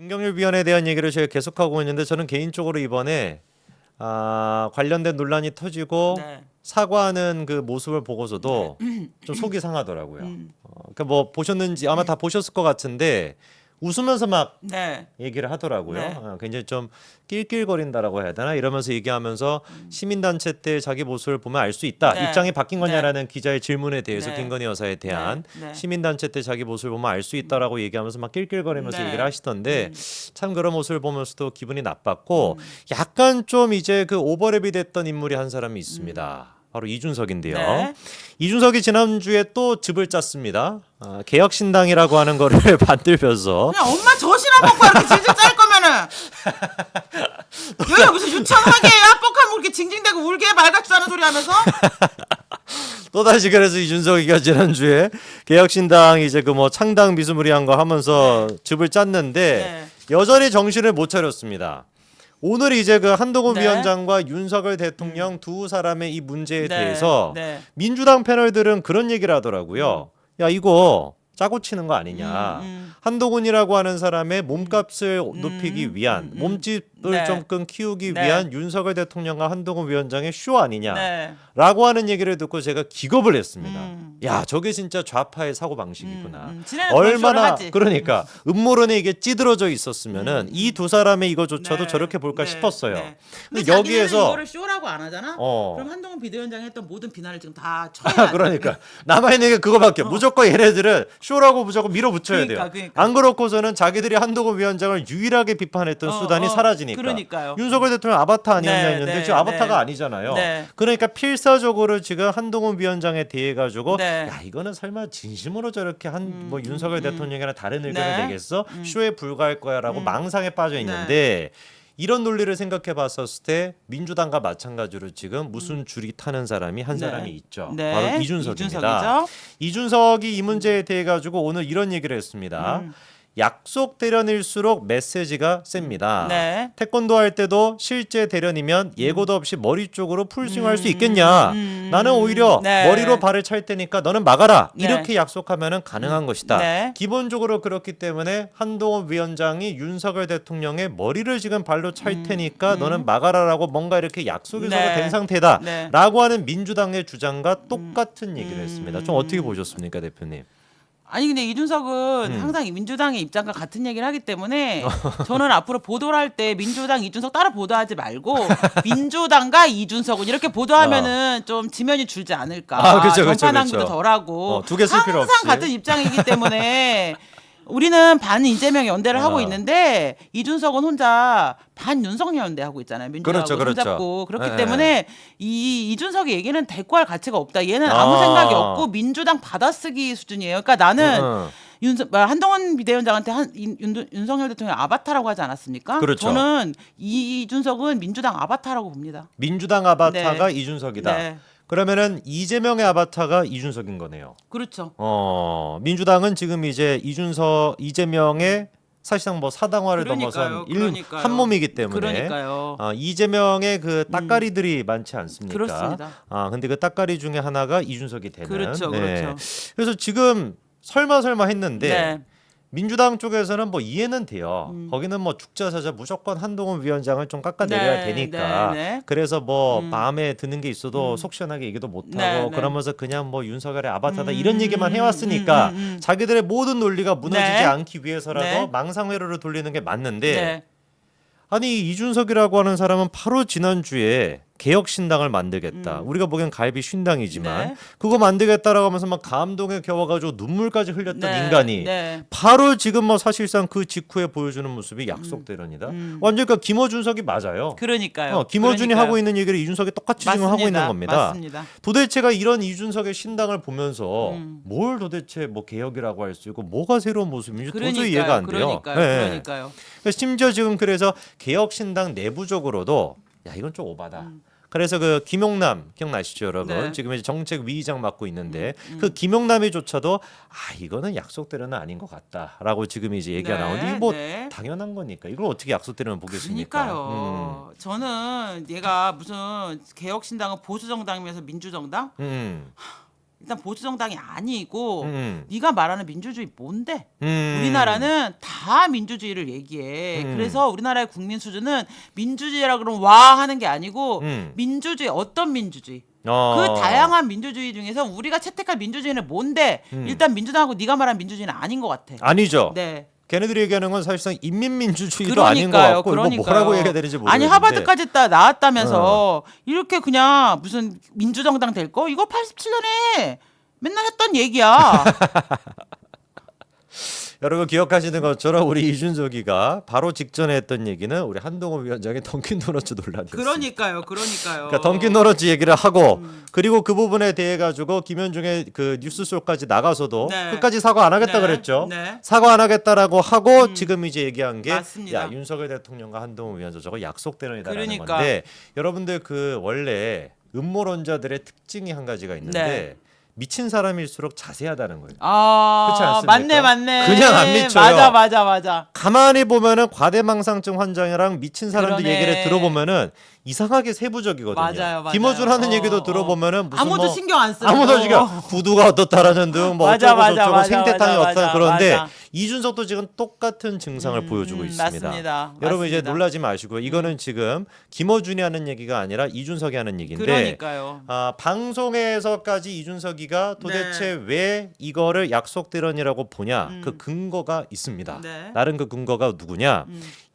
김경률 위원에 대한 얘기를 제가 계속하고 있는데 저는 개인적으로 이번에 관련된 논란이 터지고 네. 사과하는 그 모습을 보고서도 좀 속이 상하더라고요. 그러니까 뭐 보셨는지 아마 다 보셨을 것 같은데 웃으면서 막 네. 얘기를 하더라고요. 네. 굉장히 좀 낄낄거린다라고 해야 되나 이러면서 얘기하면서 시민단체 때 자기 모습을 보면 알 수 있다. 네. 입장이 바뀐 네. 거냐라는 기자의 질문에 대해서 네. 김건희 여사에 대한 네. 네. 시민단체 때 자기 모습을 보면 알 수 있다라고 얘기하면서 막 낄낄거리면서 네. 얘기를 하시던데 참 그런 모습을 보면서도 기분이 나빴고 약간 좀 이제 그 오버랩이 됐던 인물이 한 사람이 있습니다. 바로 이준석인데요. 네. 이준석이 지난주에 또 즙을 짰습니다. 개혁신당이라고 하는 거를 만들면서 그냥 엄마 젖이나 먹고 이렇게 질질 짤 거면은 여기가 무슨 유치원 하게야 뻑하면 이렇게 징징대고 울게 말 같지도 않은 소리 하면서 또다시 그래서 이준석이가 지난주에 개혁신당 이제 그 뭐 창당 비스무리한 거 하면서 즙을 짰는데 여전히 정신을 못 차렸습니다. 오늘 이제 그 한동훈 네. 위원장과 윤석열 대통령 두 사람의 이 문제에 네. 대해서 네. 민주당 패널들은 그런 얘기를 하더라고요. 야 이거 짜고 치는 거 아니냐. 한동훈이라고 하는 사람의 몸값을 높이기 위한 몸집을 네. 좀 키우기 네. 위한 윤석열 대통령과 한동훈 위원장의 쇼 아니냐. 네. 라고 하는 얘기를 듣고 제가 기겁을 했습니다. 야 저게 진짜 좌파의 사고 방식이구나. 지네는 그런 쇼를 얼마나 하지. 그러니까 음모론에 이게 찌들어져 있었으면은 이 두 사람의 이거조차도 네. 저렇게 볼까 네. 싶었어요. 네. 근데 근데 여기에서 자기네는 이거를 쇼라고 안 하잖아. 어. 그럼 한동훈 비대위원장이 했던 모든 비난을 지금 다 쳐야 돼. 그러니까 남아 있는 게 그거밖에. 무조건 얘네들은 쇼라고 무조건 밀어붙여야 그러니까, 돼요. 그러니까. 안 그렇고서는 자기들이 한동훈 위원장을 유일하게 비판했던 수단이 사라지니까. 그러니까요. 윤석열 대통령 아바타 아니었냐 네, 했는데 네, 지금 아바타가 네. 아니잖아요. 네. 그러니까 필사적으로 지금 한동훈 위원장에 대해 가지고 네. 야 이거는 설마 진심으로 저렇게 뭐 윤석열 대통령이나 다른 의견을 네. 내겠어? 쇼에 불과할 거야라고 망상에 빠져 있는데 이런 논리를 생각해 봤었을 때 민주당과 마찬가지로 지금 무슨 줄이 타는 사람이 한 네. 사람이 있죠. 네. 바로 이준석입니다. 이준석이죠. 이준석이 이 문제에 대해 가지고 오늘 이런 얘기를 했습니다. 약속 대련일수록 메시지가 셉니다. 네. 태권도 할 때도 실제 대련이면 예고도 없이 머리 쪽으로 풀스윙할 수 있겠냐. 나는 오히려 네. 머리로 발을 찰 테니까 너는 막아라. 네. 이렇게 약속하면 가능한 것이다. 네. 기본적으로 그렇기 때문에 한동훈 위원장이 윤석열 대통령의 머리를 지금 발로 찰 테니까 너는 막아라라고 뭔가 이렇게 약속이 네. 서로 된 상태다. 네. 라고 하는 민주당의 주장과 똑같은 얘기를 했습니다. 좀 어떻게 보셨습니까, 대표님? 아니 근데 이준석은 항상 민주당의 입장과 같은 얘기를 하기 때문에 저는 앞으로 보도를 할 때 민주당 이준석 따로 보도하지 말고 민주당과 이준석은 이렇게 보도하면은 좀 지면이 줄지 않을까. 그쵸, 그쵸, 전파 낭비도 그쵸. 덜하고 두개 쓸 필요 없이. 항상 같은 입장이기 때문에 우리는 반 이재명 연대를 하고 있는데 이준석은 혼자 반 윤석열 연대 하고 있잖아요. 민주당하고 그렇죠, 그렇죠. 손잡고 그렇기 네. 때문에 이 이준석의 얘기는 대꾸할 가치가 없다. 얘는 아무 생각이 없고 민주당 받아쓰기 수준이에요. 그러니까 나는 한동훈 비대위원장한테 윤석열 대통령 아바타라고 하지 않았습니까? 그렇죠. 저는 이준석은 민주당 아바타라고 봅니다. 민주당 아바타가 네. 이준석이다. 네. 그러면은 이재명의 아바타가 이준석인 거네요. 그렇죠. 민주당은 지금 이제 이재명의 사실상 뭐 사당화를 그러니까요, 넘어선 한 몸이기 때문에 그러니까요. 이재명의 그 따까리들이 많지 않습니까? 그렇습니다. 근데 그 따까리 중에 하나가 이준석이 되는. 그렇죠, 그렇죠. 그래서 지금 설마 했는데 네. 민주당 쪽에서는 뭐 이해는 돼요. 거기는 뭐 죽자사자 무조건 한동훈 위원장을 좀 깎아내려야 네, 되니까. 네, 네. 그래서 뭐 마음에 드는 게 있어도 속 시원하게 얘기도 못 하고 네, 네. 그러면서 그냥 뭐 윤석열의 아바타다 이런 얘기만 해왔으니까 자기들의 모든 논리가 무너지지 네. 않기 위해서라도 네. 망상회로를 돌리는 게 맞는데 네. 아니 이준석이라고 하는 사람은 바로 지난주에 개혁신당을 만들겠다. 우리가 보기엔 갈비 쉰당이지만 네. 그거 만들겠다라고 하면서 막 감동에 겨워가지고 눈물까지 흘렸던 네. 인간이 네. 바로 지금 뭐 사실상 그 직후에 보여주는 모습이 약속 대련이다. 완전 그러니까 김어준석이 맞아요. 그러니까요. 김어준이 그러니까요. 하고 있는 얘기를 이준석이 똑같이 지금 하고 있는 겁니다. 맞습니다. 도대체가 이런 이준석의 신당을 보면서 뭘 도대체 뭐 개혁이라고 할 수 있고 뭐가 새로운 모습인지 도저히 이해가 안 돼요. 그러니까요. 심지어 지금 그래서 개혁신당 내부적으로도 야 이건 좀 오바다. 그래서 그 김용남 기억나시죠 여러분? 네. 지금 이제 정책위의장 맡고 있는데 그 김용남이조차도 이거는 약속대로는 아닌 것 같다라고 지금 이제 얘기가 네, 나오는데 뭐 네. 당연한 거니까 이걸 어떻게 약속대로는 보겠습니까? 그러니까요. 저는 얘가 무슨 개혁신당은 보수정당이면서 민주정당? 일단 보수 정당이 아니고 음. 네가 말하는 민주주의 뭔데? 음. 우리나라는 다 민주주의를 얘기해. 그래서 우리나라의 국민 수준은 민주주의라 그러면 와 하는 게 아니고 민주주의 어떤 민주주의? 그 다양한 민주주의 중에서 우리가 채택할 민주주의는 뭔데? 일단 민주당하고 네가 말한 민주주의는 아닌 것 같아. 아니죠. 네. 걔네들이 얘기하는 건 사실상 인민민주주의도 아닌 것 같고 이거 뭐라고 얘기해야 되는지 모르겠는데. 아니 하버드까지 나왔다면서 이렇게 그냥 무슨 민주정당 될 거? 이거 87년에 맨날 했던 얘기야. 여러분 기억하시는 것처럼 우리 이준석이가 바로 직전에 했던 얘기는 우리 한동훈 위원장의 던킨도너츠 논란이었습니다. 그러니까요. 그러니까 던킨도너츠 얘기를 하고 그리고 그 부분에 대해 가지고 김현중의 그 뉴스쇼까지 나가서도 네. 끝까지 사과 안 하겠다 네. 그랬죠. 네. 사과 안 하겠다라고 하고 지금 이제 얘기한 게 맞습니다. 야, 윤석열 대통령과 한동훈 위원장 저거 약속대로이다라는 그러니까. 건데 여러분들 그 원래 음모론자들의 특징이 한 가지가 있는데 네. 미친 사람일수록 자세하다는 거예요. 아, 그렇지 않습니까? 맞네. 그냥 안 미쳐요. 맞아. 가만히 보면은 과대망상증 환자랑 미친 사람들 그러네. 얘기를 들어보면은 이상하게 세부적이거든요. 맞아요. 김어준 하는 얘기도 들어보면은 무슨 아무도 뭐 신경 안 쓰고 아무도 신경 구두가 어떻다라는 등 뭐 맞아, 어쩌고 저쩌고 맞아, 생태탕이 맞아, 어떤 맞아, 그런데 맞아. 이준석도 지금 똑같은 증상을 보여주고 있습니다. 맞습니다. 여러분 이제 맞습니다. 놀라지 마시고요. 이거는 지금 김어준이 하는 얘기가 아니라 이준석이 하는 얘기인데 그러니까요. 방송에서까지 이준석이가 도대체 왜 이거를 약속대론이라고 보냐 그 근거가 있습니다. 네. 다른 그 근거가 누구냐?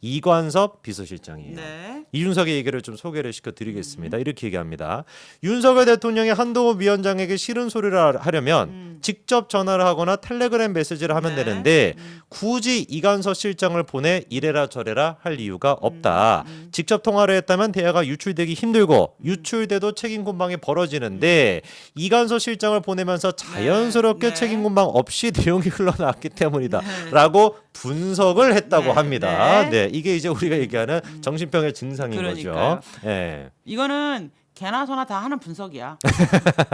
이관섭 비서실장이에요. 네. 이준석의 얘기를 좀 소개를 시켜드리겠습니다. 이렇게 얘기합니다. 윤석열 대통령이 한동훈 위원장에게 싫은 소리를 하려면 직접 전화를 하거나 텔레그램 메시지를 하면 네. 되는데 굳이 이관섭 실장을 보내 이래라 저래라 할 이유가 없다. 직접 통화를 했다면 대화가 유출되기 힘들고 유출돼도 책임 공방이 벌어지는데 이관섭 실장을 보내면서 자연스럽게 네. 책임 공방 없이 내용이 흘러나왔기 때문이다. 라고 분석을 했다고 네. 합니다. 네. 네, 이게 이제 우리가 얘기하는 정신병의 증상인 그러니까요. 거죠. 예. 이거는 개나 소나 다 하는 분석이야.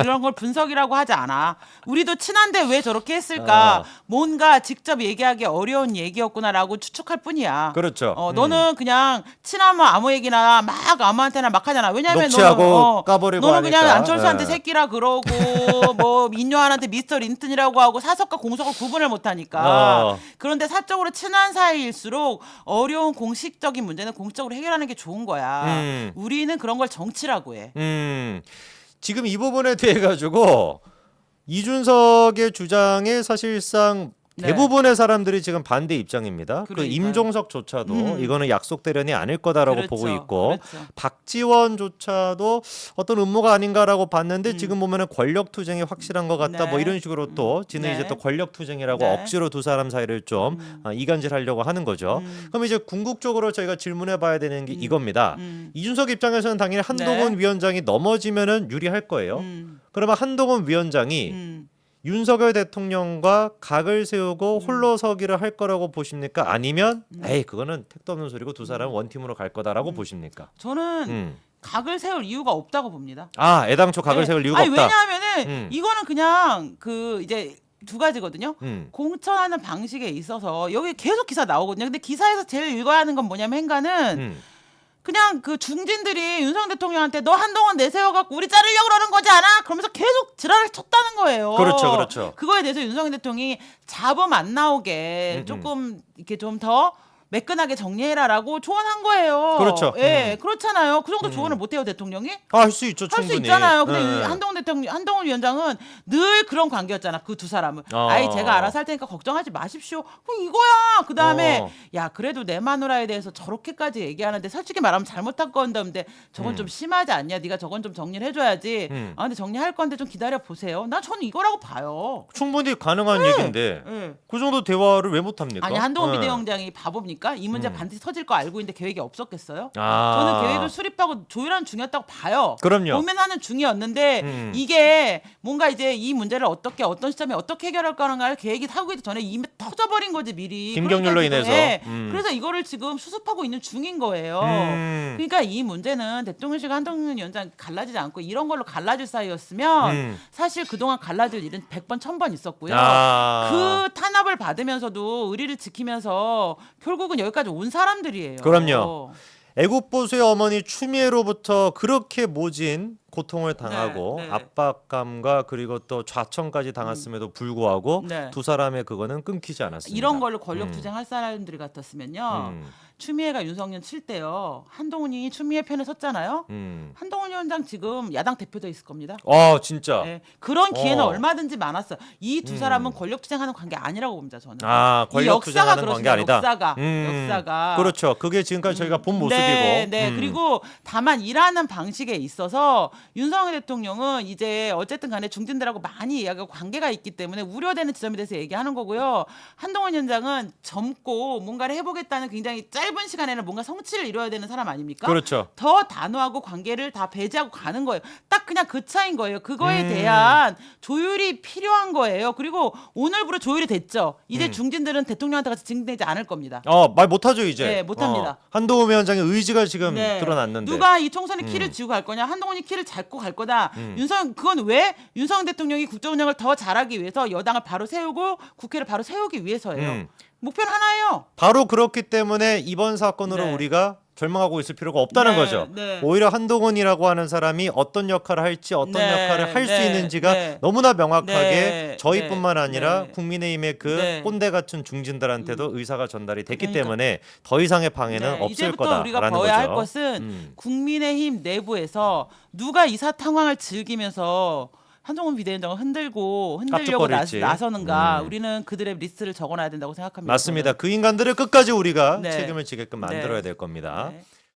이런 걸 분석이라고 하지 않아. 우리도 친한데 왜 저렇게 했을까? 뭔가 직접 얘기하기 어려운 얘기였구나라고 추측할 뿐이야. 그렇죠. 너는 그냥 친하면 아무 얘기나 막 아무한테나 막 하잖아. 왜냐하면 녹취하고 너는, 까버리고 너는 그냥 하니까. 안철수한테 예. 새끼라 그러고 뭐 민요한한테 미스터 린튼이라고 하고 사석과 공석을 구분을 못하니까. 그런데 사적으로 친한 사이일수록 어려운 공식적인 문제는 공식적으로 해결하는 게 좋은 거야. 우리는 그런 걸 정치라고 해. 지금 이 부분에 대해 가지고 이준석의 주장에 사실상 네. 대부분의 사람들이 지금 반대 입장입니다. 그 그러니까요. 임종석조차도 이거는 약속 대련이 아닐 거다라고 그렇죠. 보고 있고 그렇죠. 박지원조차도 어떤 음모가 아닌가라고 봤는데 지금 보면은 권력 투쟁이 확실한 것 같다. 네. 뭐 이런 식으로 또 지는 네. 이제 또 권력 투쟁이라고 네. 억지로 두 사람 사이를 좀 이간질하려고 하는 거죠. 그럼 이제 궁극적으로 저희가 질문해봐야 되는 게 이겁니다. 이준석 입장에서는 당연히 한동훈 네. 위원장이 넘어지면은 유리할 거예요. 그러면 한동훈 위원장이 윤석열 대통령과 각을 세우고 홀로 서기를 할 거라고 보십니까? 아니면 에이 그거는 택도 없는 소리고 두 사람은 원팀으로 갈 거다라고 보십니까? 저는 각을 세울 이유가 없다고 봅니다. 아 애당초 각을 네. 세울 이유가 아니, 없다. 왜냐하면은 이거는 그냥 그 이제 두 가지거든요. 공천하는 방식에 있어서 여기 계속 기사 나오거든요. 근데 기사에서 제일 읽어야 하는 건 뭐냐면 행간은 그냥 그 중진들이 윤석열 대통령한테 너 한동안 내세워갖고 우리 자르려고 그러는 거지 않아? 그러면서 계속 지랄을 쳤다는 거예요. 그렇죠. 그거에 대해서 윤석열 대통령이 잡음 안 나오게 조금 이렇게 좀 더 매끈하게 정리해라라고 조언한 거예요. 그렇죠. 예, 그렇잖아요. 그 정도 조언을 못 해요, 대통령이? 할 수 있죠, 할 충분히. 수 있잖아요. 근데 네. 한동훈 위원장은 늘 그런 관계였잖아. 그 두 사람은. 아이 제가 알아서 할 테니까 걱정하지 마십시오. 이거야. 그 다음에 야 그래도 내 마누라에 대해서 저렇게까지 얘기하는데 솔직히 말하면 잘못한 건데 저건 좀 심하지 않냐? 네가 저건 좀 정리를 해줘야지. 아 근데 정리할 건데 좀 기다려 보세요. 나 저는 이거라고 봐요. 충분히 가능한 얘기인데 네. 그 정도 대화를 왜 못합니까? 아니 한동훈 네. 비대위원장이 바보입니까? 이 문제 반드시 터질 거 알고 있는데 계획이 없었겠어요? 아. 저는 계획을 수립하고 조율하는 중이었다고 봐요. 그럼요. 고민하는 중이었는데 이게 뭔가 이제 이 문제를 어떻게 어떤 시점에 어떻게 해결할 거는가를 계획이 하기 전에 이미 터져버린 거지 미리. 김경률로 그러니까 인해서. 지금, 그래서 이거를 지금 수습하고 있는 중인 거예요. 그러니까 이 문제는 대통령실과 한동훈 위원장 갈라지지 않고 이런 걸로 갈라질 사이였으면 사실 그동안 갈라질 일은 100번 1000번 있었고요. 그 탄압을 받으면서도 의리를 지키면서 결국은 여기까지 온 사람들이에요. 그럼요. 애국보수의 어머니 추미애로부터 그렇게 모진 고통을 당하고 네. 압박감과 그리고 또 좌천까지 당했음에도 불구하고 네. 두 사람의 그거는 끊기지 않았습니다. 이런 걸로 권력투쟁할 사람들이 같았으면요. 음. 추미애가 윤석열 칠 때요. 한동훈이 추미애 편에 섰잖아요. 한동훈 위원장 지금 야당 대표도 있을 겁니다. 진짜. 네, 그런 기회는 어. 얼마든지 많았어요. 이 두 사람은 권력투쟁하는 관계 아니라고 봅니다. 저는. 권력 이 역사가 투쟁하는 관계 그렇습니다. 아니다. 역사가. 그렇죠. 그게 지금까지 저희가 본 모습이고. 네. 그리고 다만 일하는 방식에 있어서 윤석열 대통령은 이제 어쨌든 간에 중진들하고 많이 이야기하고 관계가 있기 때문에 우려되는 지점에 대해서 얘기하는 거고요. 한동훈 위원장은 젊고 뭔가를 해보겠다는 굉장히 짧은 시간에는 뭔가 성취를 이뤄야 되는 사람 아닙니까? 그렇죠. 더 단호하고 관계를 다 배제하고 가는 거예요. 딱 그냥 그 차인 거예요. 그거에 대한 조율이 필요한 거예요. 그리고 오늘부로 조율이 됐죠. 이제 중진들은 대통령한테 같이 증대되지 않을 겁니다. 말 못하죠 이제. 네, 못합니다. 한동훈 위원장의 의지가 지금 네. 드러났는데. 누가 이 총선에 키를 쥐고 갈 거냐? 한동훈이 키를 잡고 갈 거다. 그건 왜? 윤석열 대통령이 국정 운영을 더 잘하기 위해서 여당을 바로 세우고 국회를 바로 세우기 위해서예요. 목표는 하나예요. 바로 그렇기 때문에 이번 사건으로 네. 우리가 절망하고 있을 필요가 없다는 네, 거죠. 네. 오히려 한동훈이라고 하는 사람이 어떤 역할을 할지 어떤 네, 역할을 할 수 네, 있는지가 네. 너무나 명확하게 네, 저희뿐만 아니라 네. 국민의힘의 그 네. 꼰대 같은 중진들한테도 의사가 전달이 됐기 그러니까. 때문에 더 이상의 방해는 네, 없을 이제부터 우리가 거다라는 봐야 거죠. 할 것은 국민의힘 내부에서 누가 이사탕황을 즐기면서 한동훈 비대위원장을 흔들려고 깝죽거릴지. 나서는가 우리는 그들의 리스트를 적어놔야 된다고 생각합니다. 맞습니다. 그 인간들을 끝까지 우리가 네. 책임을 지게끔 만들어야 네. 될 겁니다. 네.